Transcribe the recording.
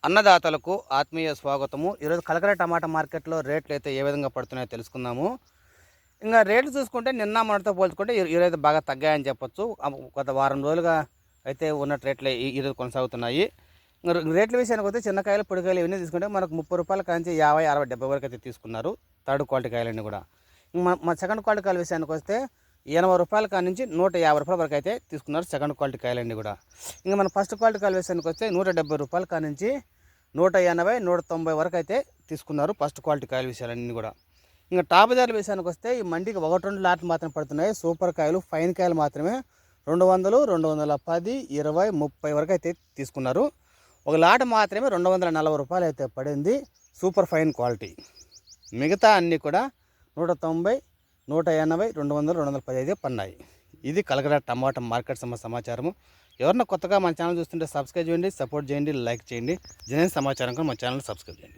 అన్నదాతలకు ఆత్మీయ స్వాగతము. ఈరోజు కలకడ టమాటా మార్కెట్లో రేట్లు అయితే ఏ విధంగా పడుతున్నాయో తెలుసుకుందాము. ఇంకా రేట్లు చూసుకుంటే నిన్న మొన్నటితో పోల్చుకుంటే ఈరోజు బాగా తగ్గాయని చెప్పొచ్చు. గత వారం రోజులుగా అయితే ఉన్న రేట్లే ఈరోజు కొనసాగుతున్నాయి. ఇంకా రేట్ల విషయానికి వస్తే చిన్నకాయలు పొడికాయలు ఇవన్నీ తీసుకుంటే మనకు 30 రూపాయల కాంచి 50, 60, 70 వరకు అయితే తీసుకున్నారు థర్డ్ క్వాలిటీ కాయలన్నీ కూడా. మా సెకండ్ క్వాలిటీ కాయల విషయానికి వస్తే 80 రూపాయల కాడ నుంచి 150 రూపాయల వరకు అయితే తీసుకున్నారు సెకండ్ క్వాలిటీ కాయలన్నీ కూడా. ఇంకా మన ఫస్ట్ క్వాలిటీ కాయల విషయానికి వస్తే 170 రూపాయల కాడ నుంచి 180, 190 వరకు అయితే తీసుకున్నారు ఫస్ట్ క్వాలిటీ కాయల విషయాలన్నీ కూడా. ఇంకా టాప్ ధరల విషయానికి వస్తే ఈ మండికి 1-2 లాట్లు మాత్రమే పడుతున్నాయి. సూపర్ కాయలు ఫైన్ కాయలు మాత్రమే 200, 210, 20, 30 వరకు అయితే తీసుకున్నారు. ఒక లాట్ మాత్రమే 240 రూపాయలు అయితే పడింది సూపర్ ఫైన్ క్వాలిటీ. మిగతా అన్నీ కూడా 190, 180, 200, 210 అయితే పడినాయి. ఇది కలకడ టమాటా మార్కెట్ సమాచారము. ఎవరన్నా కొత్తగా మన ఛానల్ చూస్తుంటే సబ్స్క్రైబ్ చేయండి, సపోర్ట్ చేయండి, లైక్ చేయండి. జనైన సమాచారం కూడా మన ఛానల్ సబ్స్క్రైబ్ చేయండి.